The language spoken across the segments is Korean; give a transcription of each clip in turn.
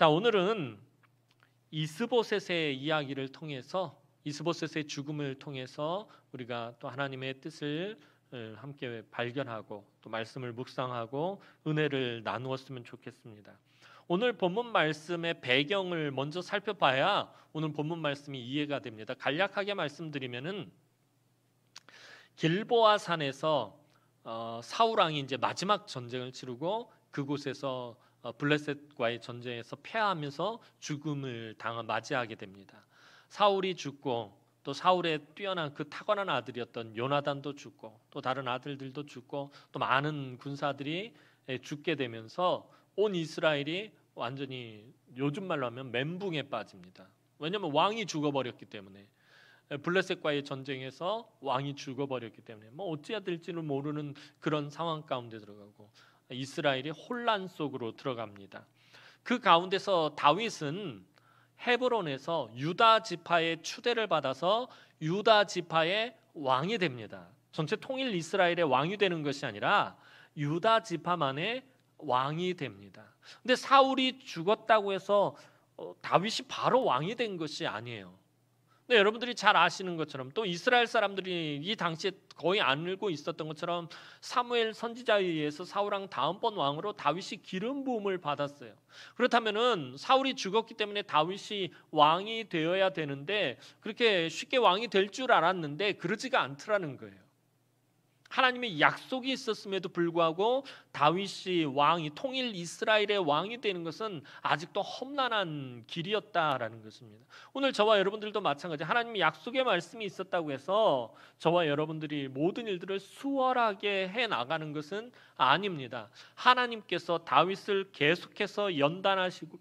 자, 오늘은 이스보셋의 이야기를 통해서, 이스보셋의 죽음을 통해서 우리가 또 하나님의 뜻을 함께 발견하고 또 말씀을 묵상하고 은혜를 나누었으면 좋겠습니다. 오늘 본문 말씀의 배경을 먼저 살펴봐야 오늘 본문 말씀이 이해가 됩니다. 간략하게 말씀드리면은 길보아 산에서 사울 왕이 이제 마지막 전쟁을 치르고 그곳에서 블레셋과의 전쟁에서 패하면서 죽음을 맞이하게 됩니다. 사울이 죽고 또 사울의 뛰어난 그 타고난 아들이었던 요나단도 죽고 또 다른 아들들도 죽고 또 많은 군사들이 죽게 되면서 온 이스라엘이 완전히 요즘 말로 하면 멘붕에 빠집니다. 왜냐하면 왕이 죽어버렸기 때문에, 블레셋과의 전쟁에서 왕이 죽어버렸기 때문에 뭐 어찌해야 될지는 모르는 그런 상황 가운데 들어가고 이스라엘이 혼란 속으로 들어갑니다. 그 가운데서 다윗은 헤브론에서 유다 지파의 추대를 받아서 유다 지파의 왕이 됩니다. 전체 통일 이스라엘의 왕이 되는 것이 아니라 유다 지파만의 왕이 됩니다. 근데 사울이 죽었다고 해서 다윗이 바로 왕이 된 것이 아니에요. 네, 여러분들이 잘 아시는 것처럼 또 이스라엘 사람들이 이 당시에 거의 안 알고 있었던 것처럼 사무엘 선지자에 의해서 사울 왕 다음번 왕으로 다윗이 기름 부음을 받았어요. 그렇다면은 사울이 죽었기 때문에 다윗이 왕이 되어야 되는데 그렇게 쉽게 왕이 될 줄 알았는데 그러지가 않더라는 거예요. 하나님의 약속이 있었음에도 불구하고 다윗이 왕이 통일 이스라엘의 왕이 되는 것은 아직도 험난한 길이었다라는 것입니다. 오늘 저와 여러분들도 마찬가지, 하나님의 약속의 말씀이 있었다고 해서 저와 여러분들이 모든 일들을 수월하게 해나가는 것은 아닙니다. 하나님께서 다윗을 계속해서 연단하시고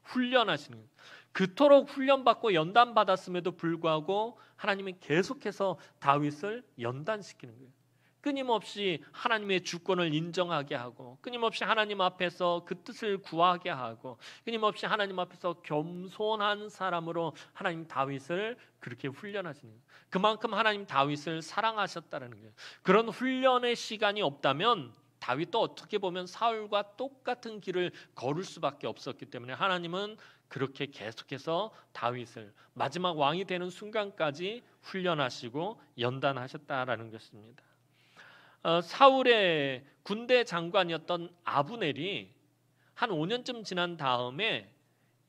훈련하시는 거예요. 그토록 훈련받고 연단받았음에도 불구하고 하나님은 계속해서 다윗을 연단시키는 거예요. 끊임없이 하나님의 주권을 인정하게 하고 끊임없이 하나님 앞에서 그 뜻을 구하게 하고 끊임없이 하나님 앞에서 겸손한 사람으로 하나님 다윗을 그렇게 훈련하시는 거예요. 그만큼 하나님 다윗을 사랑하셨다는 거예요. 그런 훈련의 시간이 없다면 다윗도 어떻게 보면 사울과 똑같은 길을 걸을 수밖에 없었기 때문에 하나님은 그렇게 계속해서 다윗을 마지막 왕이 되는 순간까지 훈련하시고 연단하셨다라는 것입니다. 사울의 군대 장관이었던 아브넬이 한 5년쯤 지난 다음에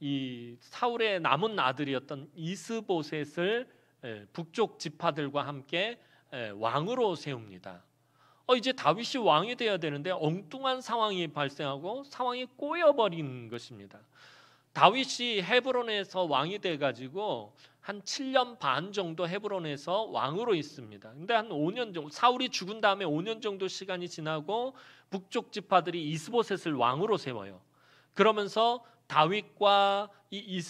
이 사울의 남은 아들이었던 이스보셋을 북쪽 지파들과 함께 왕으로 세웁니다. 이제 다윗이 왕이 되어야 되는데 엉뚱한 상황이 발생하고 상황이 꼬여버린 것입니다. 다윗이 헤브론에서 왕이 돼가지고 한 7년 반 정도 헤브론에서 왕으로 있습니다. 근데 한 5년 정도, 사울이 죽은 다음에 5년 정도 시간이 지나고 북쪽 지파들이 이스보셋을 왕으로 세워요. 그러면서 다윗과 이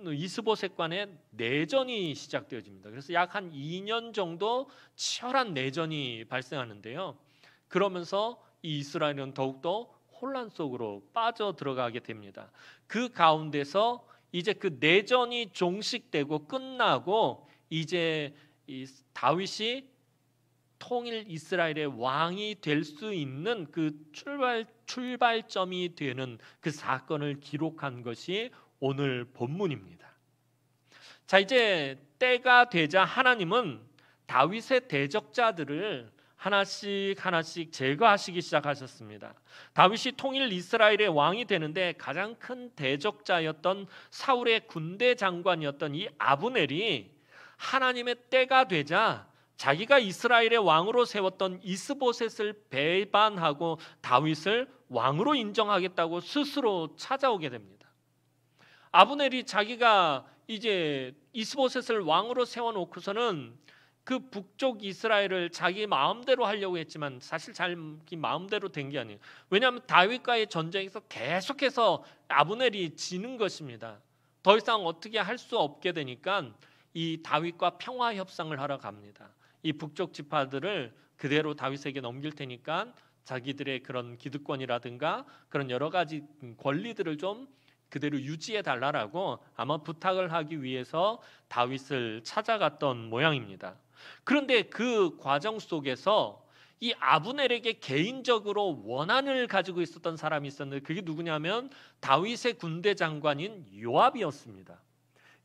이스보셋 간의 내전이 시작되어집니다. 그래서 약 한 2년 정도 치열한 내전이 발생하는데요. 그러면서 이 이스라엘은 더욱더 혼란 속으로 빠져 들어가게 됩니다. 그 가운데서 이제 그 내전이 종식되고 끝나고 이제 이 다윗이 통일 이스라엘의 왕이 될 수 있는 그 출발점이 되는 그 사건을 기록한 것이 오늘 본문입니다. 자, 이제 때가 되자 하나님은 다윗의 대적자들을 하나씩 제거하시기 시작하셨습니다. 다윗이 통일 이스라엘의 왕이 되는데 가장 큰 대적자였던 사울의 군대 장관이었던 이 아브넬이 하나님의 때가 되자 자기가 이스라엘의 왕으로 세웠던 이스보셋을 배반하고 다윗을 왕으로 인정하겠다고 스스로 찾아오게 됩니다. 아브넬이 자기가 이제 이스보셋을 왕으로 세워놓고서는 그 북쪽 이스라엘을 자기 마음대로 하려고 했지만 사실 자기 마음대로 된 게 아니에요. 왜냐하면 다윗과의 전쟁에서 계속해서 아브넬이 지는 것입니다. 더 이상 어떻게 할 수 없게 되니까 이 다윗과 평화 협상을 하러 갑니다. 이 북쪽 지파들을 그대로 다윗에게 넘길 테니까 자기들의 그런 기득권이라든가 그런 여러 가지 권리들을 좀 그대로 유지해 달라라고 아마 부탁을 하기 위해서 다윗을 찾아갔던 모양입니다. 그런데 그 과정 속에서 이 아브넬에게 개인적으로 원한을 가지고 있었던 사람이 있었는데 그게 누구냐면 다윗의 군대 장관인 요압이었습니다.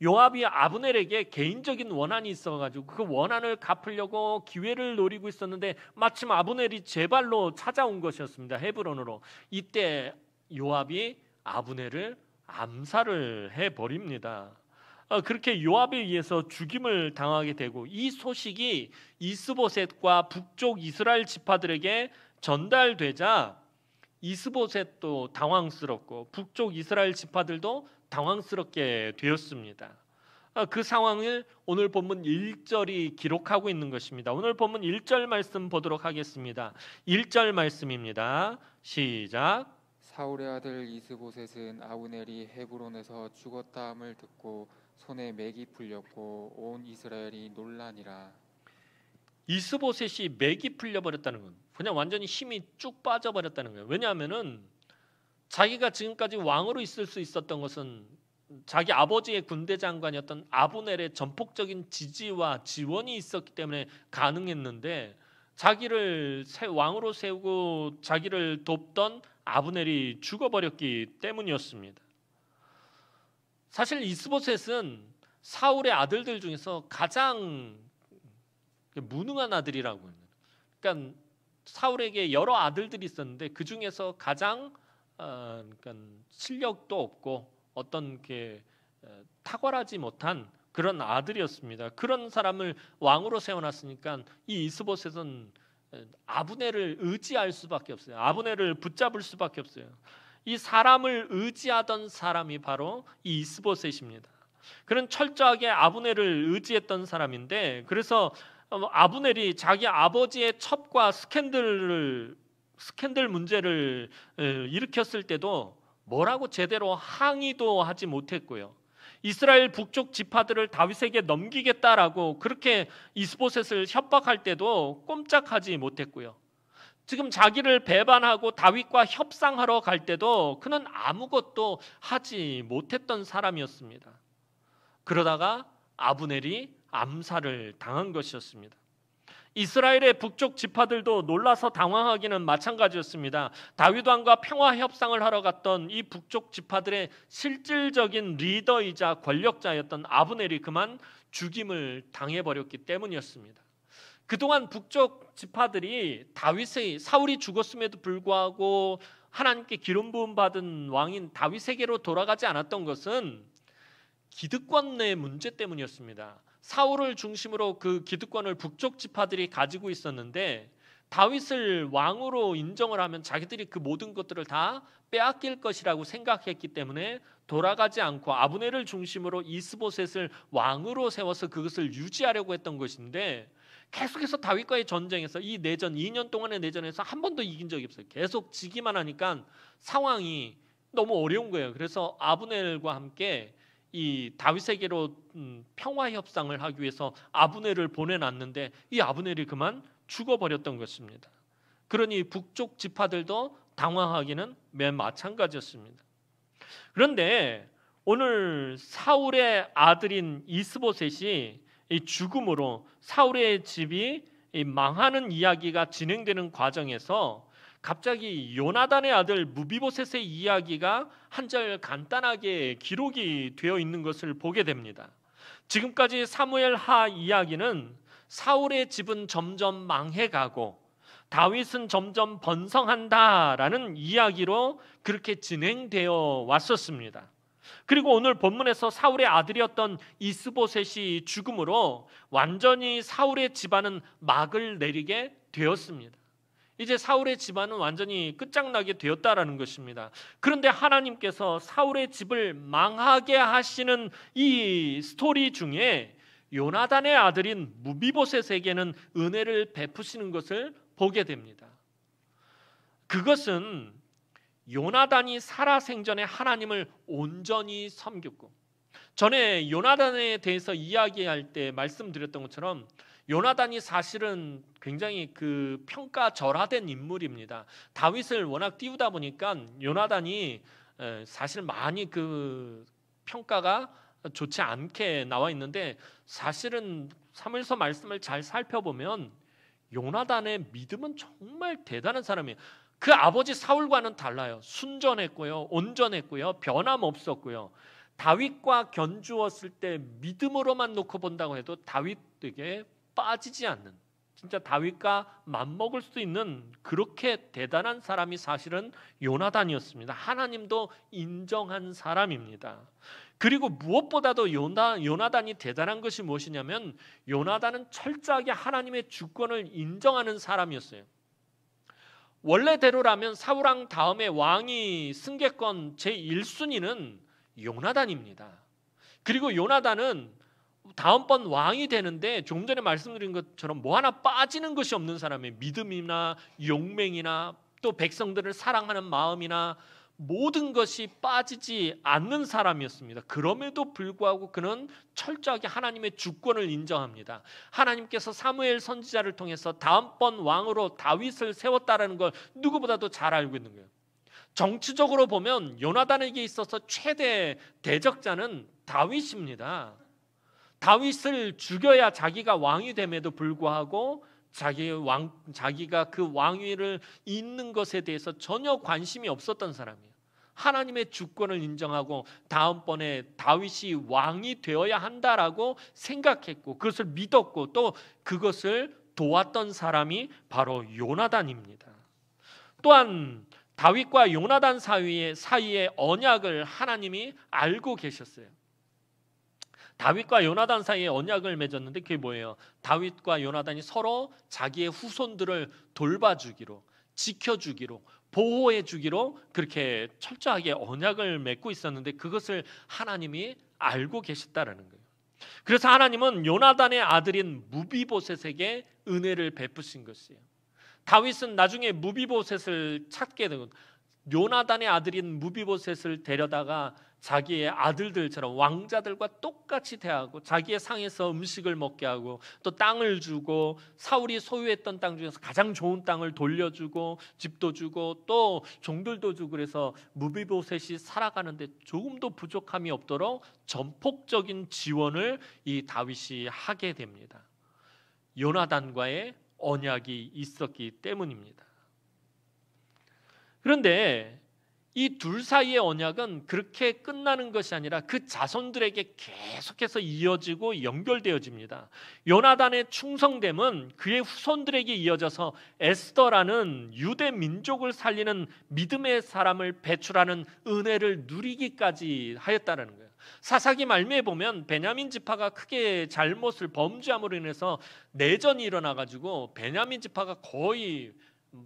요압이 아브넬에게 개인적인 원한이 있어가지고 그 원한을 갚으려고 기회를 노리고 있었는데 마침 아브넬이 제 발로 찾아온 것이었습니다. 헤브론으로. 이때 요압이 아브넬을 암살을 해버립니다. 그렇게 요압에 의해서 죽임을 당하게 되고 이 소식이 이스보셋과 북쪽 이스라엘 지파들에게 전달되자 이스보셋도 당황스럽고 북쪽 이스라엘 지파들도 당황스럽게 되었습니다. 그 상황을 오늘 본문 1절이 기록하고 있는 것입니다. 오늘 본문 1절 말씀 보도록 하겠습니다. 1절 말씀입니다. 시작. 사울의 아들 이스보셋은 아브넬이 헤브론에서 죽었다함을 듣고 손에 맥이 풀렸고 온 이스라엘이 놀라니라. 이스보셋이 맥이 풀려버렸다는 건 그냥 완전히 힘이 쭉 빠져버렸다는 거예요. 왜냐하면은 자기가 지금까지 왕으로 있을 수 있었던 것은 자기 아버지의 군대 장관이었던 아브넬의 전폭적인 지지와 지원이 있었기 때문에 가능했는데 자기를 왕으로 세우고 자기를 돕던 아브넬이 죽어버렸기 때문이었습니다. 사실 이스보셋은 사울의 아들들 중에서 가장 무능한 아들이라고 해요. 그러니까 사울에게 여러 아들들이 있었는데 그 중에서 가장 그러니까 실력도 없고 어떤 게 탁월하지 못한 그런 아들이었습니다. 그런 사람을 왕으로 세워놨으니까 이 이스보셋은 아브넬을 의지할 수밖에 없어요. 아브넬을 붙잡을 수밖에 없어요. 이 사람을 의지하던 사람이 바로 이 이스보셋입니다. 그는 철저하게 아브넬을 의지했던 사람인데 그래서 아브넬이 자기 아버지의 첩과 스캔들 문제를 일으켰을 때도 뭐라고 제대로 항의도 하지 못했고요. 이스라엘 북쪽 지파들을 다윗에게 넘기겠다라고 그렇게 이스보셋을 협박할 때도 꼼짝하지 못했고요. 지금 자기를 배반하고 다윗과 협상하러 갈 때도 그는 아무것도 하지 못했던 사람이었습니다. 그러다가 아브넬이 암살을 당한 것이었습니다. 이스라엘의 북쪽 지파들도 놀라서 당황하기는 마찬가지였습니다. 다윗 왕과 평화 협상을 하러 갔던 이 북쪽 지파들의 실질적인 리더이자 권력자였던 아브넬이 그만 죽임을 당해버렸기 때문이었습니다. 그동안 북쪽 지파들이 사울이 죽었음에도 불구하고 하나님께 기름 부음 받은 왕인 다윗에게로 돌아가지 않았던 것은 기득권의 문제 때문이었습니다. 사울을 중심으로 그 기득권을 북쪽 지파들이 가지고 있었는데 다윗을 왕으로 인정을 하면 자기들이 그 모든 것들을 다 빼앗길 것이라고 생각했기 때문에 돌아가지 않고 아브넬을 중심으로 이스보셋을 왕으로 세워서 그것을 유지하려고 했던 것인데 계속해서 다윗과의 전쟁에서 이 내전 2년 동안의 내전에서 한 번도 이긴 적이 없어요. 계속 지기만 하니까 상황이 너무 어려운 거예요. 그래서 아브넬과 함께 이 다윗에게로 평화 협상을 하기 위해서 아브넬을 보내놨는데 이 아브넬이 그만 죽어버렸던 것입니다. 그러니 북쪽 지파들도 당황하기는 맨 마찬가지였습니다. 그런데 오늘 사울의 아들인 이스보셋이 이 죽음으로 사울의 집이 망하는 이야기가 진행되는 과정에서 갑자기 요나단의 아들 무비보셋의 이야기가 한 절 간단하게 기록이 되어 있는 것을 보게 됩니다. 지금까지 사무엘 하 이야기는 사울의 집은 점점 망해가고 다윗은 점점 번성한다라는 이야기로 그렇게 진행되어 왔었습니다. 그리고 오늘 본문에서 사울의 아들이었던 이스보셋이 죽음으로 완전히 사울의 집안은 막을 내리게 되었습니다. 이제 사울의 집안은 완전히 끝장나게 되었다라는 것입니다. 그런데 하나님께서 사울의 집을 망하게 하시는 이 스토리 중에 요나단의 아들인 무비보셋에게는 은혜를 베푸시는 것을 보게 됩니다. 그것은 요나단이 살아생전에 하나님을 온전히 섬겼고, 전에 요나단에 대해서 이야기할 때 말씀드렸던 것처럼 요나단이 사실은 굉장히 그 평가절하된 인물입니다. 다윗을 워낙 띄우다 보니까 요나단이 사실 많이 그 평가가 좋지 않게 나와 있는데, 사실은 사무엘서 말씀을 잘 살펴보면 요나단의 믿음은 정말 대단한 사람이에요. 그 아버지 사울과는 달라요. 순전했고요, 온전했고요, 변함없었고요. 다윗과 견주었을 때 믿음으로만 놓고 본다고 해도 다윗에게 빠지지 않는, 진짜 다윗과 맞먹을 수 있는 그렇게 대단한 사람이 사실은 요나단이었습니다. 하나님도 인정한 사람입니다. 그리고 무엇보다도 요나단이 대단한 것이 무엇이냐면 요나단은 철저하게 하나님의 주권을 인정하는 사람이었어요. 원래대로라면 사울왕 다음에 왕이 승계권 제1순위는 요나단입니다. 그리고 요나단은 다음번 왕이 되는데 조금 전에 말씀드린 것처럼 뭐 하나 빠지는 것이 없는 사람이에요. 믿음이나 용맹이나 또 백성들을 사랑하는 마음이나 모든 것이 빠지지 않는 사람이었습니다. 그럼에도 불구하고 그는 철저하게 하나님의 주권을 인정합니다. 하나님께서 사무엘 선지자를 통해서 다음번 왕으로 다윗을 세웠다라는 걸 누구보다도 잘 알고 있는 거예요. 정치적으로 보면 요나단에게 있어서 최대 대적자는 다윗입니다. 다윗을 죽여야 자기가 왕이 됨에도 불구하고 자기가 그 왕위를 잇는 것에 대해서 전혀 관심이 없었던 사람이에요. 하나님의 주권을 인정하고 다음번에 다윗이 왕이 되어야 한다라고 생각했고 그것을 믿었고 또 그것을 도왔던 사람이 바로 요나단입니다. 또한 다윗과 요나단 사이의 언약을 하나님이 알고 계셨어요. 다윗과 요나단 사이에 언약을 맺었는데 그게 뭐예요? 다윗과 요나단이 서로 자기의 후손들을 돌봐주기로, 지켜주기로, 보호해주기로 그렇게 철저하게 언약을 맺고 있었는데 그것을 하나님이 알고 계셨다라는 거예요. 그래서 하나님은 요나단의 아들인 무비보셋에게 은혜를 베푸신 것이에요. 다윗은 나중에 무비보셋을 찾게 되고 요나단의 아들인 무비보셋을 데려다가 자기의 아들들처럼 왕자들과 똑같이 대하고 자기의 상에서 음식을 먹게 하고 또 땅을 주고 사울이 소유했던 땅 중에서 가장 좋은 땅을 돌려주고 집도 주고 또 종들도 주고 그래서 무비보셋이 살아가는데 조금도 부족함이 없도록 전폭적인 지원을 이 다윗이 하게 됩니다. 요나단과의 언약이 있었기 때문입니다. 그런데 이 둘 사이의 언약은 그렇게 끝나는 것이 아니라 그 자손들에게 계속해서 이어지고 연결되어집니다. 요나단의 충성됨은 그의 후손들에게 이어져서 에스더라는 유대 민족을 살리는 믿음의 사람을 배출하는 은혜를 누리기까지 하였다는 거예요. 사사기 말미에 보면 베냐민 지파가 크게 잘못을 범죄함으로 인해서 내전이 일어나가지고 베냐민 지파가 거의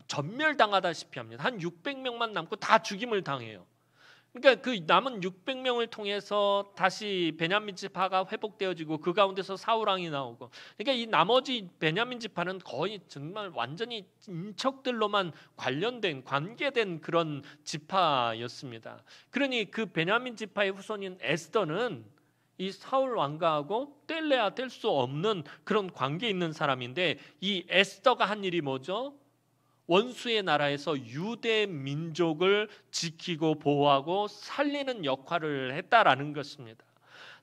전멸당하다시피 합니다. 한 600명만 남고 다 죽임을 당해요. 그러니까 그 남은 600명을 통해서 다시 베냐민 지파가 회복되어지고 그 가운데서 사울 왕이 나오고 그러니까 이 나머지 베냐민 지파는 거의 정말 완전히 인척들로만 관계된 그런 지파였습니다. 그러니 그 베냐민 지파의 후손인 에스더는 이 사울 왕가하고 뗄래야 뗄 수 없는 그런 관계 있는 사람인데 이 에스더가 한 일이 뭐죠? 원수의 나라에서 유대 민족을 지키고 보호하고 살리는 역할을 했다라는 것입니다.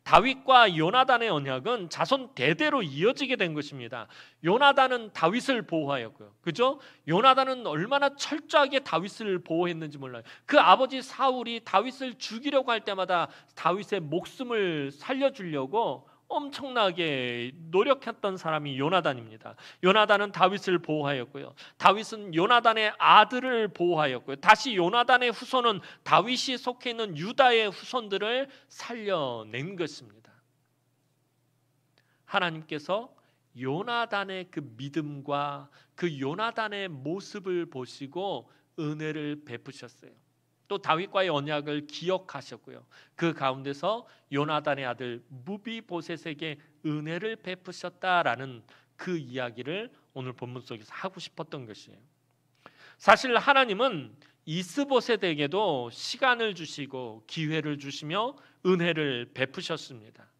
다윗과 요나단의 언약은 자손 대대로 이어지게 된 것입니다. 요나단은 다윗을 보호하였고요. 그죠? 요나단은 얼마나 철저하게 다윗을 보호했는지 몰라요. 그 아버지 사울이 다윗을 죽이려고 할 때마다 다윗의 목숨을 살려주려고 엄청나게 노력했던 사람이 요나단입니다. 요나단은 다윗을 보호하였고요. 다윗은 요나단의 아들을 보호하였고요. 다시 요나단의 후손은 다윗이 속해 있는 유다의 후손들을 살려낸 것입니다. 하나님께서 요나단의 그 믿음과 그 요나단의 모습을 보시고 은혜를 베푸셨어요. 또 다윗과의 언약을 기억하셨고요. 그 가운데서 요나단의 아들 무비보셋에게 은혜를 베푸셨다라는 그 이야기를 오늘 본문 속에서 하고 싶었던 것이에요. 사실 하나님은 이스보셋에게도 시간을 주시고 기회를 주시며 은혜를 베푸셨습니다.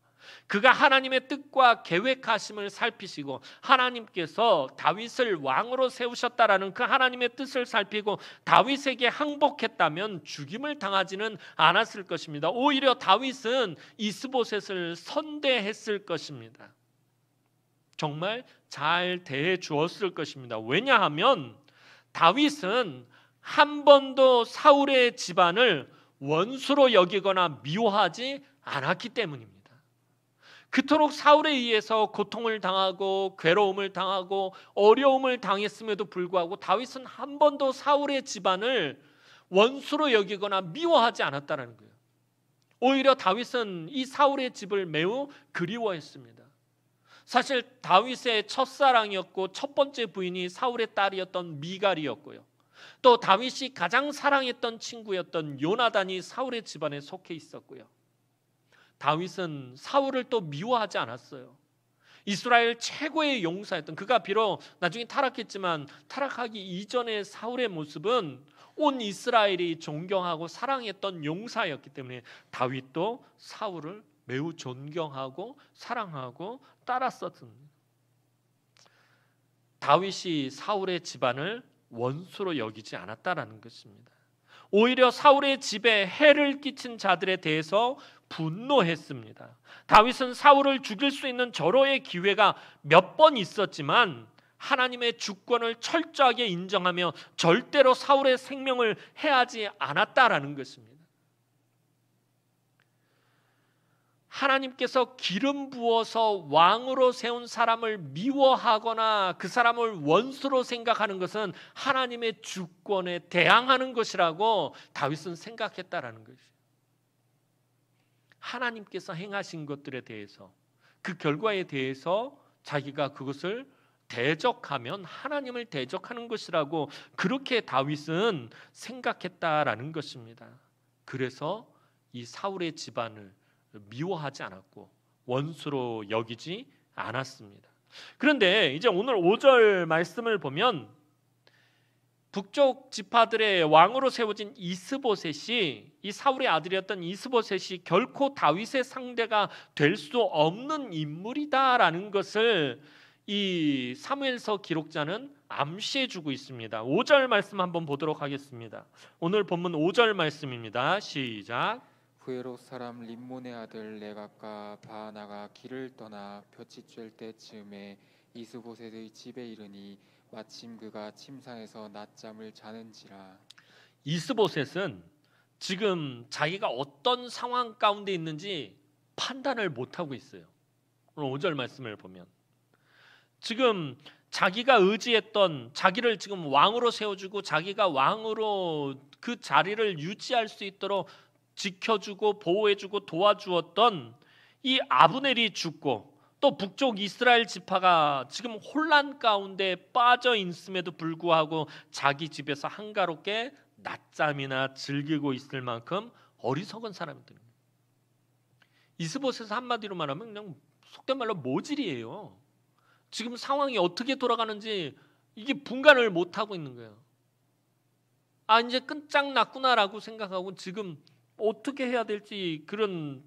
그가 하나님의 뜻과 계획하심을 살피시고 하나님께서 다윗을 왕으로 세우셨다라는 그 하나님의 뜻을 살피고 다윗에게 항복했다면 죽임을 당하지는 않았을 것입니다. 오히려 다윗은 이스보셋을 선대했을 것입니다. 정말 잘 대해 주었을 것입니다. 왜냐하면 다윗은 한 번도 사울의 집안을 원수로 여기거나 미워하지 않았기 때문입니다. 그토록 사울에 의해서 고통을 당하고 괴로움을 당하고 어려움을 당했음에도 불구하고 다윗은 한 번도 사울의 집안을 원수로 여기거나 미워하지 않았다는 거예요. 오히려 다윗은 이 사울의 집을 매우 그리워했습니다. 사실 다윗의 첫사랑이었고 첫 번째 부인이 사울의 딸이었던 미갈이었고요. 또 다윗이 가장 사랑했던 친구였던 요나단이 사울의 집안에 속해 있었고요. 다윗은 사울을 또 미워하지 않았어요. 이스라엘 최고의 용사였던, 그가 비록 나중에 타락했지만 타락하기 이전의 사울의 모습은 온 이스라엘이 존경하고 사랑했던 용사였기 때문에 다윗도 사울을 매우 존경하고 사랑하고 따랐었습니다. 다윗이 사울의 집안을 원수로 여기지 않았다라는 것입니다. 오히려 사울의 집에 해를 끼친 자들에 대해서 분노했습니다. 다윗은 사울을 죽일 수 있는 절호의 기회가 몇 번 있었지만 하나님의 주권을 철저하게 인정하며 절대로 사울의 생명을 해하지 않았다라는 것입니다. 하나님께서 기름 부어서 왕으로 세운 사람을 미워하거나 그 사람을 원수로 생각하는 것은 하나님의 주권에 대항하는 것이라고 다윗은 생각했다라는 것이에요. 하나님께서 행하신 것들에 대해서, 그 결과에 대해서 자기가 그것을 대적하면 하나님을 대적하는 것이라고 그렇게 다윗은 생각했다라는 것입니다. 그래서 이 사울의 집안을 미워하지 않았고 원수로 여기지 않았습니다. 그런데 이제 오늘 5절 말씀을 보면 북쪽 지파들의 왕으로 세워진 이스보셋이, 이 사울의 아들이었던 이스보셋이 결코 다윗의 상대가 될 수 없는 인물이다라는 것을 이 사무엘서 기록자는 암시해주고 있습니다. 5절 말씀 한번 보도록 하겠습니다. 오늘 본문 5절 말씀입니다. 시작. 후에롯 사람 림몬의 아들 레갑과 바하나가 길을 떠나 볕이 쬐을 때쯤에 이스보셋의 집에 이르니 마침 그가 침상에서 낮잠을 자는지라. 이스보셋은 지금 자기가 어떤 상황 가운데 있는지 판단을 못하고 있어요. 오늘 5절 말씀을 보면 지금 자기가 의지했던, 자기를 지금 왕으로 세워주고 자기가 왕으로 그 자리를 유지할 수 있도록 지켜주고 보호해주고 도와주었던 이 아브넬이 죽고 또 북쪽 이스라엘 지파가 지금 혼란 가운데 빠져 있음에도 불구하고 자기 집에서 한가롭게 낮잠이나 즐기고 있을 만큼 어리석은 사람들입니다. 이스보셋은 한마디로 말하면 그냥 속된 말로 모질이에요. 지금 상황이 어떻게 돌아가는지 이게 분간을 못하고 있는 거예요. 아, 이제 끝장났구나라고 생각하고 지금 어떻게 해야 될지 그런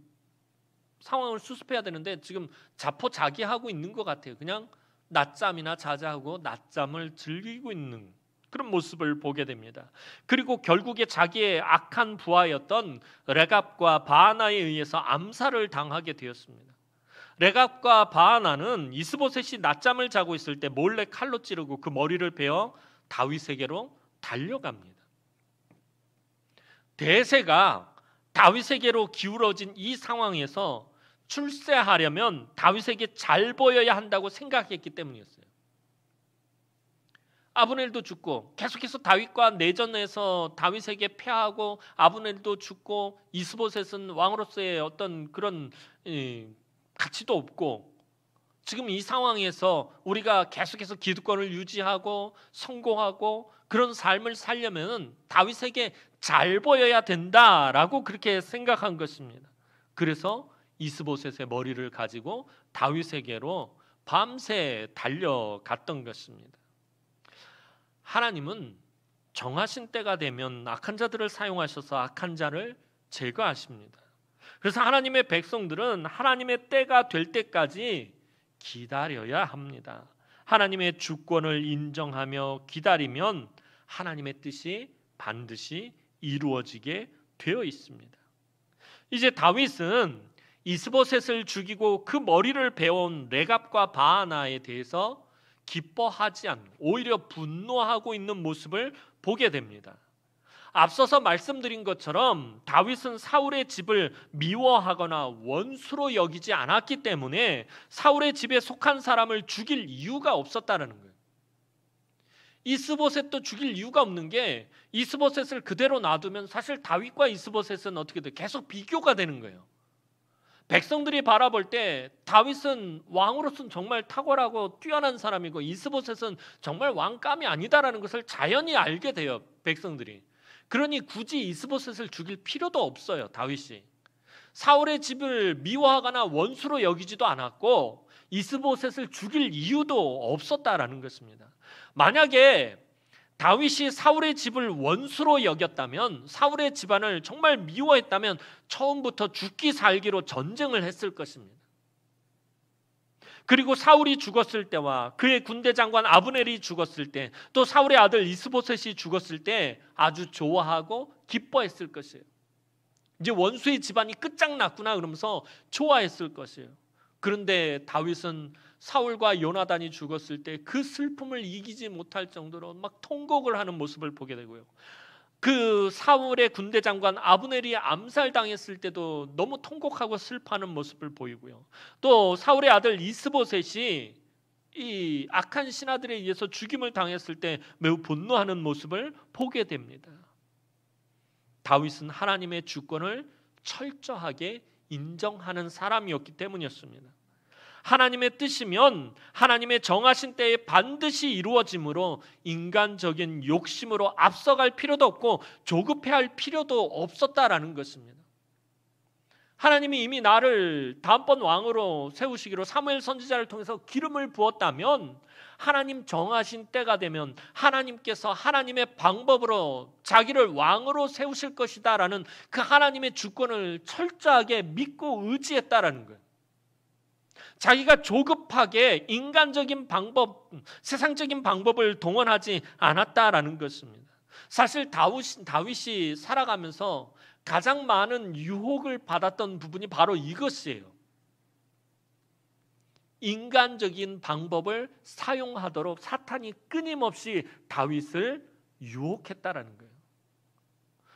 상황을 수습해야 되는데 지금 자포자기하고 있는 것 같아요. 그냥 낮잠이나 자자하고 낮잠을 즐기고 있는 그런 모습을 보게 됩니다. 그리고 결국에 자기의 악한 부하였던 레갑과 바하나에 의해서 암살을 당하게 되었습니다. 레갑과 바하나는 이스보셋이 낮잠을 자고 있을 때 몰래 칼로 찌르고 그 머리를 베어 다윗에게로 달려갑니다. 대세가 다윗에게로 기울어진 이 상황에서 출세하려면 다윗에게 잘 보여야 한다고 생각했기 때문이었어요. 아브넬도 죽고 계속해서 다윗과 내전에서 다윗에게 패하고 아브넬도 죽고 이스보셋은 왕으로서의 어떤 그런 가치도 없고 지금 이 상황에서 우리가 계속해서 기득권을 유지하고 성공하고 그런 삶을 살려면 다윗에게 잘 보여야 된다라고 그렇게 생각한 것입니다. 그래서 이스보셋의 머리를 가지고 다윗에게로 밤새 달려갔던 것입니다. 하나님은 정하신 때가 되면 악한 자들을 사용하셔서 악한 자를 제거하십니다. 그래서 하나님의 백성들은 하나님의 때가 될 때까지 기다려야 합니다. 하나님의 주권을 인정하며 기다리면 하나님의 뜻이 반드시 이루어지게 되어 있습니다. 이제 다윗은 이스보셋을 죽이고 그 머리를 베어온 레갑과 바하나에 대해서 기뻐하지 않는, 오히려 분노하고 있는 모습을 보게 됩니다. 앞서서 말씀드린 것처럼 다윗은 사울의 집을 미워하거나 원수로 여기지 않았기 때문에 사울의 집에 속한 사람을 죽일 이유가 없었다는 거예요. 이스보셋도 죽일 이유가 없는 게, 이스보셋을 그대로 놔두면 사실 다윗과 이스보셋은 어떻게 돼? 계속 비교가 되는 거예요. 백성들이 바라볼 때 다윗은 왕으로서는 정말 탁월하고 뛰어난 사람이고 이스보셋은 정말 왕감이 아니다라는 것을 자연히 알게 돼요, 백성들이. 그러니 굳이 이스보셋을 죽일 필요도 없어요, 다윗이. 사울의 집을 미워하거나 원수로 여기지도 않았고 이스보셋을 죽일 이유도 없었다라는 것입니다. 만약에 다윗이 사울의 집을 원수로 여겼다면, 사울의 집안을 정말 미워했다면 처음부터 죽기 살기로 전쟁을 했을 것입니다. 그리고 사울이 죽었을 때와 그의 군대 장관 아브넬이 죽었을 때, 또 사울의 아들 이스보셋이 죽었을 때 아주 좋아하고 기뻐했을 것이에요. 이제 원수의 집안이 끝장났구나 그러면서 좋아했을 것이에요. 그런데 다윗은 사울과 요나단이 죽었을 때 그 슬픔을 이기지 못할 정도로 막 통곡을 하는 모습을 보게 되고요. 그 사울의 군대 장관 아브넬이 암살당했을 때도 너무 통곡하고 슬퍼하는 모습을 보이고요. 또 사울의 아들 이스보셋이 이 악한 신하들에 의해서 죽임을 당했을 때 매우 분노하는 모습을 보게 됩니다. 다윗은 하나님의 주권을 철저하게 인정하는 사람이었기 때문이었습니다. 하나님의 뜻이면 하나님의 정하신 때에 반드시 이루어지므로 인간적인 욕심으로 앞서갈 필요도 없고 조급해할 필요도 없었다라는 것입니다. 하나님이 이미 나를 다음번 왕으로 세우시기로 사무엘 선지자를 통해서 기름을 부었다면, 하나님 정하신 때가 되면 하나님께서 하나님의 방법으로 자기를 왕으로 세우실 것이다라는 그 하나님의 주권을 철저하게 믿고 의지했다라는 거예요. 자기가 조급하게 인간적인 방법, 세상적인 방법을 동원하지 않았다라는 것입니다. 사실 다윗이 살아가면서 가장 많은 유혹을 받았던 부분이 바로 이것이에요. 인간적인 방법을 사용하도록 사탄이 끊임없이 다윗을 유혹했다라는 거예요.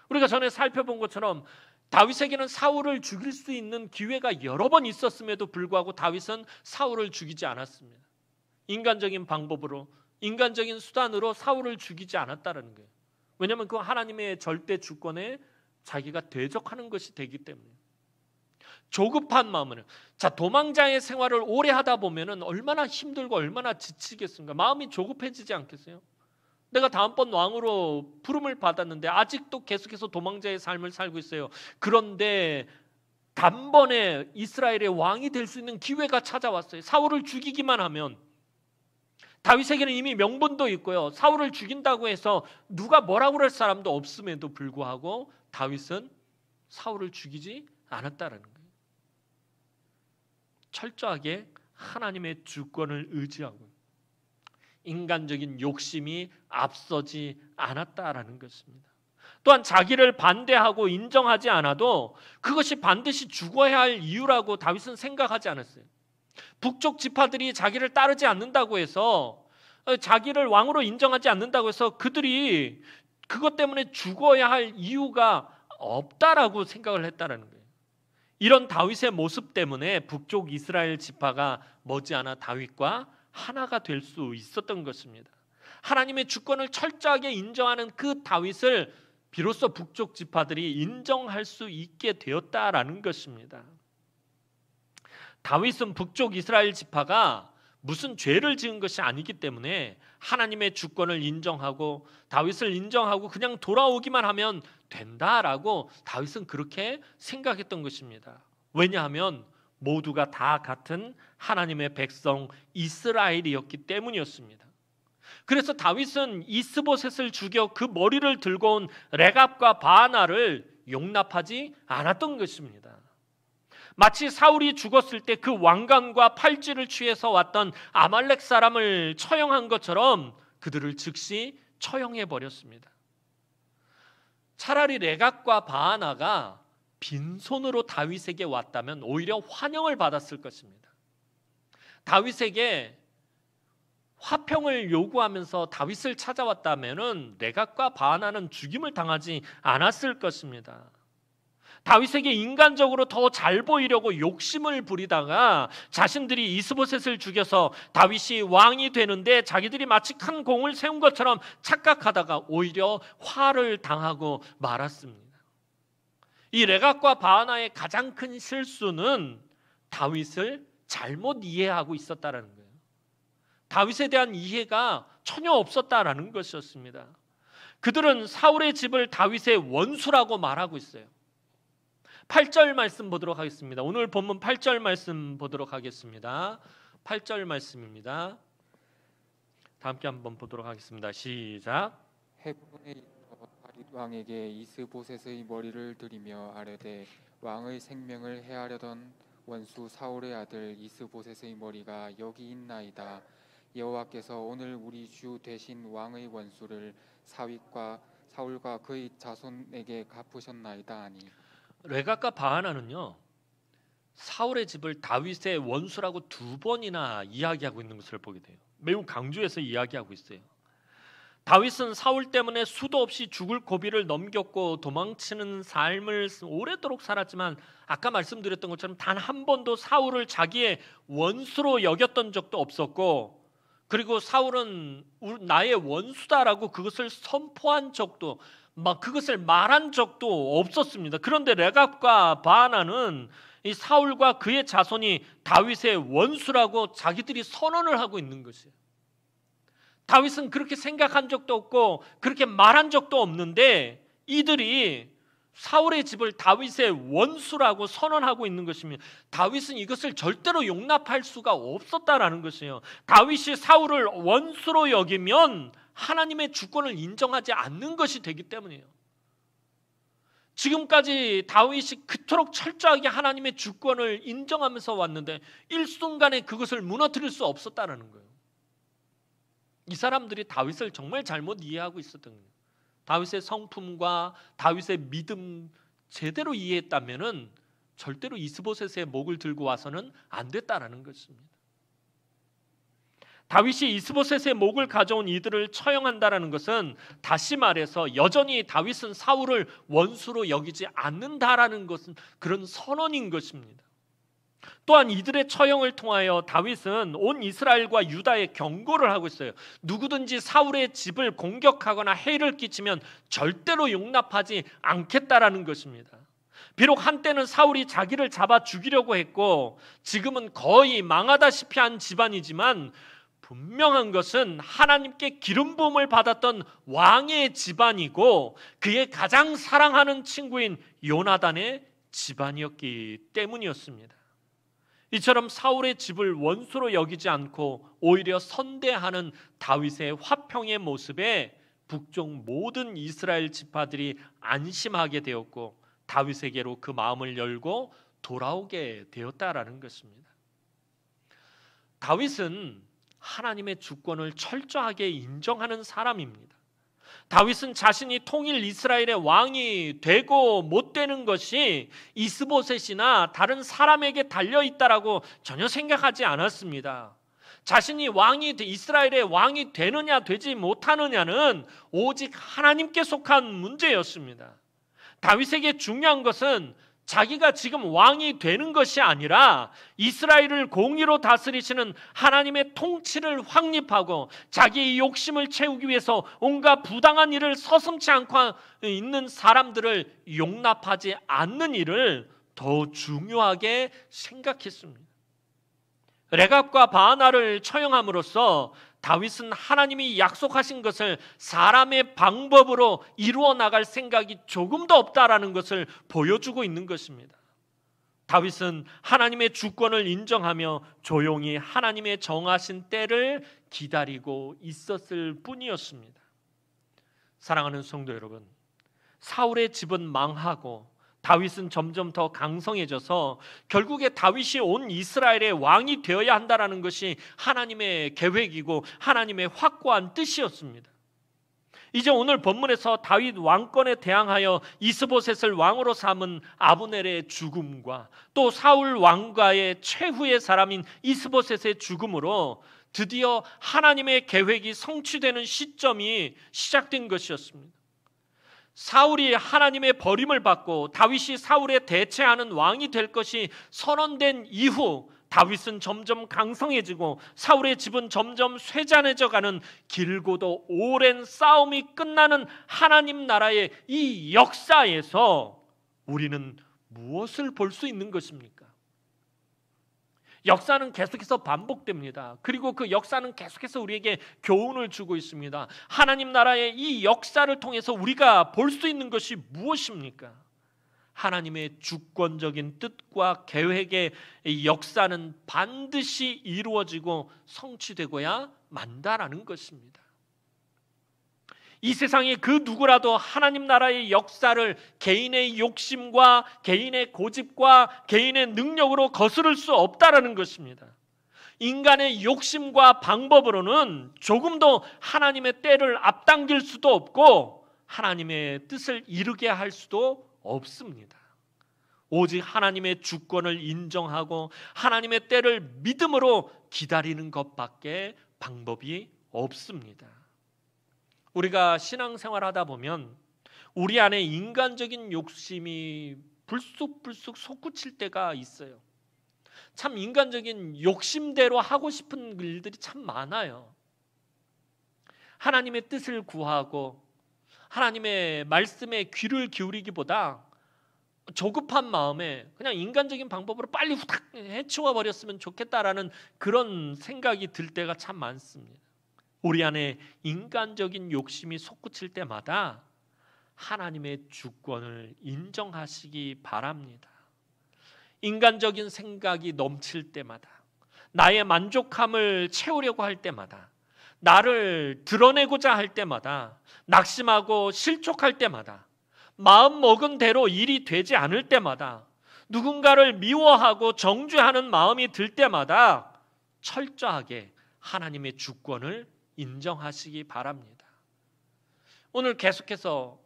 우리가 전에 살펴본 것처럼 다윗에게는 사울을 죽일 수 있는 기회가 여러 번 있었음에도 불구하고 다윗은 사울을 죽이지 않았습니다. 인간적인 방법으로, 인간적인 수단으로 사울을 죽이지 않았다는 거예요. 왜냐하면 그 하나님의 절대 주권에 자기가 대적하는 것이 되기 때문에. 조급한 마음으로, 자, 도망자의 생활을 오래 하다 보면은 얼마나 힘들고 얼마나 지치겠습니까? 마음이 조급해지지 않겠어요? 내가 다음번 왕으로 부름을 받았는데 아직도 계속해서 도망자의 삶을 살고 있어요. 그런데 단번에 이스라엘의 왕이 될 수 있는 기회가 찾아왔어요. 사울을 죽이기만 하면. 다윗에게는 이미 명분도 있고요. 사울을 죽인다고 해서 누가 뭐라고 할 사람도 없음에도 불구하고 다윗은 사울을 죽이지 않았다라는 거예요. 철저하게 하나님의 주권을 의지하고 인간적인 욕심이 앞서지 않았다라는 것입니다. 또한 자기를 반대하고 인정하지 않아도 그것이 반드시 죽어야 할 이유라고 다윗은 생각하지 않았어요. 북쪽 지파들이 자기를 따르지 않는다고 해서, 자기를 왕으로 인정하지 않는다고 해서 그들이 그것 때문에 죽어야 할 이유가 없다라고 생각을 했다라는 거예요. 이런 다윗의 모습 때문에 북쪽 이스라엘 지파가 머지않아 다윗과 하나가 될 수 있었던 것입니다. 하나님의 주권을 철저하게 인정하는 그 다윗을 비로소 북쪽 지파들이 인정할 수 있게 되었다라는 것입니다. 다윗은 북쪽 이스라엘 지파가 무슨 죄를 지은 것이 아니기 때문에 하나님의 주권을 인정하고 다윗을 인정하고 그냥 돌아오기만 하면 된다라고 다윗은 그렇게 생각했던 것입니다. 왜냐하면 모두가 다 같은 하나님의 백성 이스라엘이었기 때문이었습니다. 그래서 다윗은 이스보셋을 죽여 그 머리를 들고 온 레갑과 바하나를 용납하지 않았던 것입니다. 마치 사울이 죽었을 때 그 왕관과 팔찌를 취해서 왔던 아말렉 사람을 처형한 것처럼 그들을 즉시 처형해 버렸습니다. 차라리 레갑과 바하나가 빈손으로 다윗에게 왔다면 오히려 환영을 받았을 것입니다. 다윗에게 화평을 요구하면서 다윗을 찾아왔다면 레갑과 바하나는 죽임을 당하지 않았을 것입니다. 다윗에게 인간적으로 더 잘 보이려고 욕심을 부리다가 자신들이 이스보셋을 죽여서 다윗이 왕이 되는데 자기들이 마치 큰 공을 세운 것처럼 착각하다가 오히려 화를 당하고 말았습니다. 이 레갑과 바하나의 가장 큰 실수는 다윗을 잘못 이해하고 있었다는 거예요. 다윗에 대한 이해가 전혀 없었다라는 것이었습니다. 그들은 사울의 집을 다윗의 원수라고 말하고 있어요. 8절 말씀 보도록 하겠습니다. 오늘 본문 8절 말씀 보도록 하겠습니다. 8절 말씀입니다. 다 함께 한번 보도록 하겠습니다. 시작. 헤브론에 이르러 다윗 왕에게 이스보셋의 머리를 들이며 아뢰되 왕의 생명을 해하려던 원수 사울의 아들 이스보셋의 머리가 여기 있나이다. 여호와께서 오늘 우리 주 대신 왕의 원수를 사울과 그의 자손에게 갚으셨나이다 하니. 레갑과 바하나는요, 사울의 집을 다윗의 원수라고 2번이나 이야기하고 있는 것을 보게 돼요. 매우 강조해서 이야기하고 있어요. 다윗은 사울 때문에 수도 없이 죽을 고비를 넘겼고 도망치는 삶을 오래도록 살았지만 아까 말씀드렸던 것처럼 단 한 번도 사울을 자기의 원수로 여겼던 적도 없었고, 그리고 사울은 나의 원수다라고 그것을 선포한 적도, 그것을 말한 적도 없었습니다. 그런데 레갑과 바하나는 이 사울과 그의 자손이 다윗의 원수라고 자기들이 선언을 하고 있는 것이에요. 다윗은 그렇게 생각한 적도 없고 그렇게 말한 적도 없는데 이들이 사울의 집을 다윗의 원수라고 선언하고 있는 것입니다. 다윗은 이것을 절대로 용납할 수가 없었다라는 것이에요. 다윗이 사울을 원수로 여기면 하나님의 주권을 인정하지 않는 것이 되기 때문이에요. 지금까지 다윗이 그토록 철저하게 하나님의 주권을 인정하면서 왔는데 일순간에 그것을 무너뜨릴 수 없었다는 거예요. 이 사람들이 다윗을 정말 잘못 이해하고 있었던 거예요. 다윗의 성품과 다윗의 믿음 제대로 이해했다면 절대로 이스보셋의 목을 들고 와서는 안 됐다라는 것입니다. 다윗이 이스보셋의 목을 가져온 이들을 처형한다라는 것은 다시 말해서 여전히 다윗은 사울을 원수로 여기지 않는다라는 것은 그런 선언인 것입니다. 또한 이들의 처형을 통하여 다윗은 온 이스라엘과 유다에 경고를 하고 있어요. 누구든지 사울의 집을 공격하거나 해를 끼치면 절대로 용납하지 않겠다라는 것입니다. 비록 한때는 사울이 자기를 잡아 죽이려고 했고 지금은 거의 망하다시피 한 집안이지만 분명한 것은 하나님께 기름 부음을 받았던 왕의 집안이고 그의 가장 사랑하는 친구인 요나단의 집안이었기 때문이었습니다. 이처럼 사울의 집을 원수로 여기지 않고 오히려 선대하는 다윗의 화평의 모습에 북쪽 모든 이스라엘 지파들이 안심하게 되었고 다윗에게로 그 마음을 열고 돌아오게 되었다라는 것입니다. 다윗은 하나님의 주권을 철저하게 인정하는 사람입니다. 다윗은 자신이 통일 이스라엘의 왕이 되고 못 되는 것이 이스보셋이나 다른 사람에게 달려있다라고 전혀 생각하지 않았습니다. 자신이 이스라엘의 왕이 되느냐 되지 못하느냐는 오직 하나님께 속한 문제였습니다. 다윗에게 중요한 것은 자기가 지금 왕이 되는 것이 아니라 이스라엘을 공의로 다스리시는 하나님의 통치를 확립하고 자기의 욕심을 채우기 위해서 온갖 부당한 일을 서슴지 않고 있는 사람들을 용납하지 않는 일을 더 중요하게 생각했습니다. 레갑과 바하나를 처형함으로써 다윗은 하나님이 약속하신 것을 사람의 방법으로 이루어 나갈 생각이 조금도 없다라는 것을 보여주고 있는 것입니다. 다윗은 하나님의 주권을 인정하며 조용히 하나님의 정하신 때를 기다리고 있었을 뿐이었습니다. 사랑하는 성도 여러분, 사울의 집은 망하고 다윗은 점점 더 강성해져서 결국에 다윗이 온 이스라엘의 왕이 되어야 한다는 것이 하나님의 계획이고 하나님의 확고한 뜻이었습니다. 이제 오늘 본문에서 다윗 왕권에 대항하여 이스보셋을 왕으로 삼은 아브넬의 죽음과 또 사울 왕가의 최후의 사람인 이스보셋의 죽음으로 드디어 하나님의 계획이 성취되는 시점이 시작된 것이었습니다. 사울이 하나님의 버림을 받고 다윗이 사울에 대체하는 왕이 될 것이 선언된 이후 다윗은 점점 강성해지고 사울의 집은 점점 쇠잔해져가는 길고도 오랜 싸움이 끝나는 하나님 나라의 이 역사에서 우리는 무엇을 볼 수 있는 것입니까? 역사는 계속해서 반복됩니다. 그리고 그 역사는 계속해서 우리에게 교훈을 주고 있습니다. 하나님 나라의 이 역사를 통해서 우리가 볼 수 있는 것이 무엇입니까? 하나님의 주권적인 뜻과 계획의 역사는 반드시 이루어지고 성취되고야 만다라는 것입니다. 이 세상에 그 누구라도 하나님 나라의 역사를 개인의 욕심과 개인의 고집과 개인의 능력으로 거스를 수 없다라는 것입니다. 인간의 욕심과 방법으로는 조금도 하나님의 때를 앞당길 수도 없고 하나님의 뜻을 이루게 할 수도 없습니다. 오직 하나님의 주권을 인정하고 하나님의 때를 믿음으로 기다리는 것밖에 방법이 없습니다. 우리가 신앙생활하다 보면 우리 안에 인간적인 욕심이 불쑥불쑥 솟구칠 때가 있어요. 참 인간적인 욕심대로 하고 싶은 일들이 참 많아요. 하나님의 뜻을 구하고 하나님의 말씀에 귀를 기울이기보다 조급한 마음에 그냥 인간적인 방법으로 빨리 후딱 해치워 버렸으면 좋겠다라는 그런 생각이 들 때가 참 많습니다. 우리 안에 인간적인 욕심이 솟구칠 때마다 하나님의 주권을 인정하시기 바랍니다. 인간적인 생각이 넘칠 때마다, 나의 만족함을 채우려고 할 때마다, 나를 드러내고자 할 때마다, 낙심하고 실족할 때마다, 마음 먹은 대로 일이 되지 않을 때마다, 누군가를 미워하고 정죄하는 마음이 들 때마다 철저하게 하나님의 주권을 인정하시기 바랍니다. 오늘 계속해서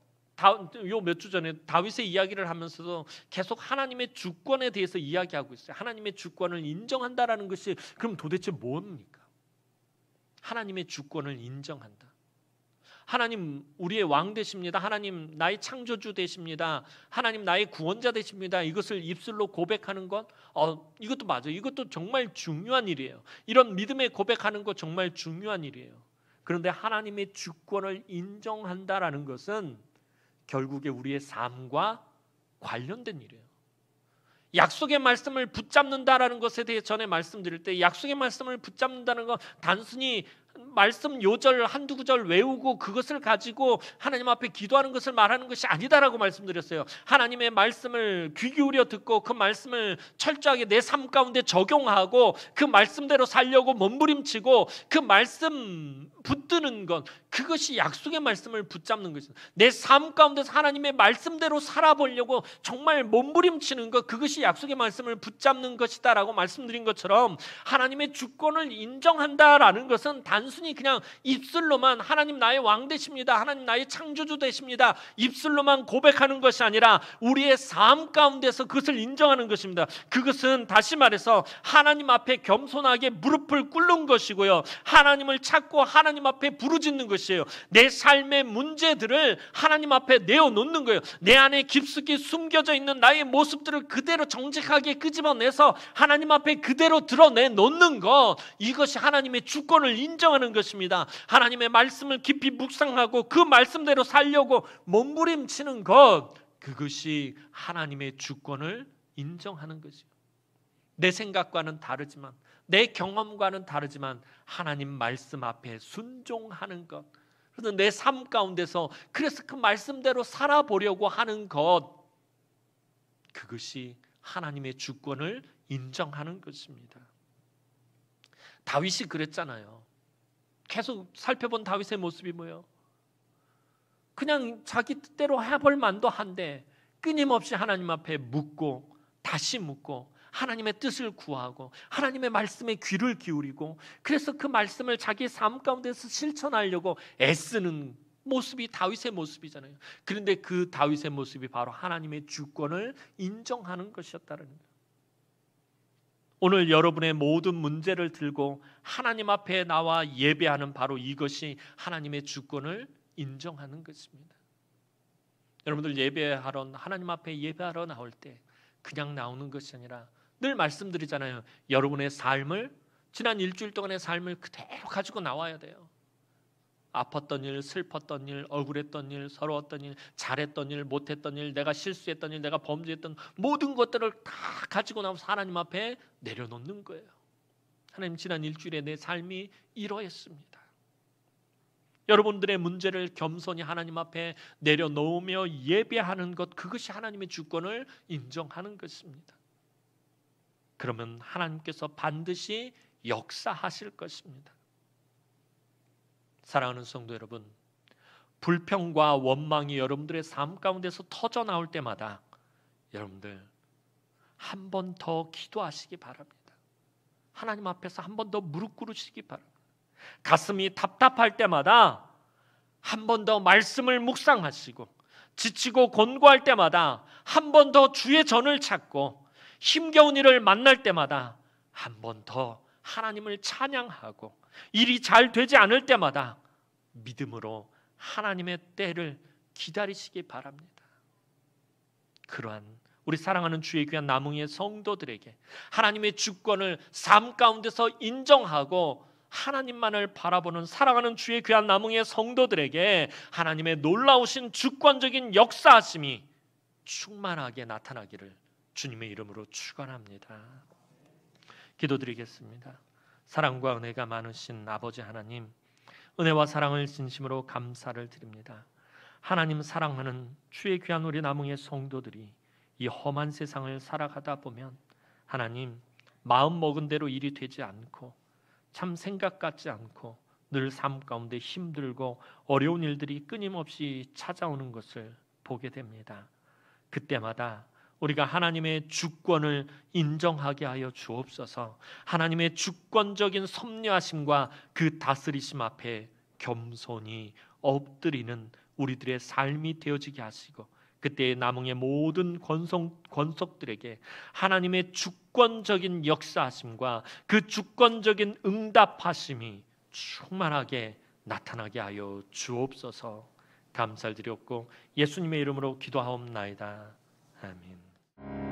요 몇 주 전에 다윗의 이야기를 하면서도 계속 하나님의 주권에 대해서 이야기하고 있어요. 하나님의 주권을 인정한다라는 것이 그럼 도대체 뭡니까? 하나님의 주권을 인정한다. 하나님 우리의 왕 되십니다. 하나님 나의 창조주 되십니다. 하나님 나의 구원자 되십니다. 이것을 입술로 고백하는 것, 이것도 맞아요. 이것도 정말 중요한 일이에요. 이런 믿음의 고백하는 것 정말 중요한 일이에요. 그런데 하나님의 주권을 인정한다라는 것은 결국에 우리의 삶과 관련된 일이에요. 약속의 말씀을 붙잡는다라는 것에 대해 전에 말씀드릴 때 약속의 말씀을 붙잡는다는 건 단순히 말씀 요절 한두 구절 외우고 그것을 가지고 하나님 앞에 기도하는 것을 말하는 것이 아니다라고 말씀드렸어요. 하나님의 말씀을 귀 기울여 듣고 그 말씀을 철저하게 내 삶 가운데 적용하고 그 말씀대로 살려고 몸부림치고 그 말씀 붙드는 것, 그것이 약속의 말씀을 붙잡는 것입니다. 내 삶 가운데서 하나님의 말씀대로 살아보려고 정말 몸부림치는 것, 그것이 약속의 말씀을 붙잡는 것이다라고 말씀드린 것처럼 하나님의 주권을 인정한다라는 것은 단순히 그냥 입술로만 하나님 나의 왕 되십니다, 하나님 나의 창조주 되십니다, 입술로만 고백하는 것이 아니라 우리의 삶 가운데서 그것을 인정하는 것입니다. 그것은 다시 말해서 하나님 앞에 겸손하게 무릎을 꿇는 것이고요, 하나님을 찾고 하나님 앞에 부르짖는 것이에요. 내 삶의 문제들을 하나님 앞에 내어놓는 거예요. 내 안에 깊숙이 숨겨져 있는 나의 모습들을 그대로 정직하게 끄집어내서 하나님 앞에 그대로 드러내놓는 것, 이것이 하나님의 주권을 인정하는 것입니다. 하나님의 말씀을 깊이 묵상하고 그 말씀대로 살려고 몸부림치는 것, 그것이 하나님의 주권을 인정하는 것이에요. 내 생각과는 다르지만, 내 경험과는 다르지만 하나님 말씀 앞에 순종하는 것, 그래서 내 삶 가운데서 그래서 그 말씀대로 살아보려고 하는 것, 그것이 하나님의 주권을 인정하는 것입니다. 다윗이 그랬잖아요. 계속 살펴본 다윗의 모습이 뭐예요? 그냥 자기 뜻대로 해볼 만도 한데 끊임없이 하나님 앞에 묻고 다시 묻고 하나님의 뜻을 구하고 하나님의 말씀에 귀를 기울이고, 그래서 그 말씀을 자기 삶 가운데서 실천하려고 애쓰는 모습이 다윗의 모습이잖아요. 그런데 그 다윗의 모습이 바로 하나님의 주권을 인정하는 것이었다는 거예요. 오늘 여러분의 모든 문제를 들고 하나님 앞에 나와 예배하는 바로 이것이 하나님의 주권을 인정하는 것입니다. 여러분들 예배하러, 하나님 앞에 예배하러 나올 때 그냥 나오는 것이 아니라 늘 말씀드리잖아요. 여러분의 삶을, 지난 일주일 동안의 삶을 그대로 가지고 나와야 돼요. 아팠던 일, 슬펐던 일, 억울했던 일, 서러웠던 일, 잘했던 일, 못했던 일, 내가 실수했던 일, 내가 범죄했던 모든 것들을 다 가지고 나와서 하나님 앞에 내려놓는 거예요. 하나님, 지난 일주일에 내 삶이 이러했습니다. 여러분들의 문제를 겸손히 하나님 앞에 내려놓으며 예배하는 것, 그것이 하나님의 주권을 인정하는 것입니다. 그러면 하나님께서 반드시 역사하실 것입니다. 사랑하는 성도 여러분, 불평과 원망이 여러분들의 삶 가운데서 터져 나올 때마다 여러분들 한 번 더 기도하시기 바랍니다. 하나님 앞에서 한 번 더 무릎 꿇으시기 바랍니다. 가슴이 답답할 때마다 한 번 더 말씀을 묵상하시고, 지치고 곤고할 때마다 한 번 더 주의 전을 찾고, 힘겨운 일을 만날 때마다 한 번 더 하나님을 찬양하고, 일이 잘 되지 않을 때마다 믿음으로 하나님의 때를 기다리시기 바랍니다. 그러한 우리 사랑하는 주의 귀한 남흥의 성도들에게 하나님의 주권을 삶 가운데서 인정하고 하나님만을 바라보는 사랑하는 주의 귀한 남흥의 성도들에게 하나님의 놀라우신 주권적인 역사하심이 충만하게 나타나기를 주님의 이름으로 축원합니다. 기도드리겠습니다. 사랑과 은혜가 많으신 아버지 하나님, 은혜와 사랑을 진심으로 감사를 드립니다. 하나님 사랑하는 주의 귀한 우리 남흥의 성도들이 이 험한 세상을 살아가다 보면 하나님, 마음 먹은 대로 일이 되지 않고 참 생각 같지 않고 늘 삶 가운데 힘들고 어려운 일들이 끊임없이 찾아오는 것을 보게 됩니다. 그때마다 우리가 하나님의 주권을 인정하게 하여 주옵소서. 하나님의 주권적인 섭리하심과 그 다스리심 앞에 겸손히 엎드리는 우리들의 삶이 되어지게 하시고, 그때의 남흥의 모든 권속들에게 하나님의 주권적인 역사하심과 그 주권적인 응답하심이 충만하게 나타나게 하여 주옵소서. 감사를 드렸고 예수님의 이름으로 기도하옵나이다. 아멘.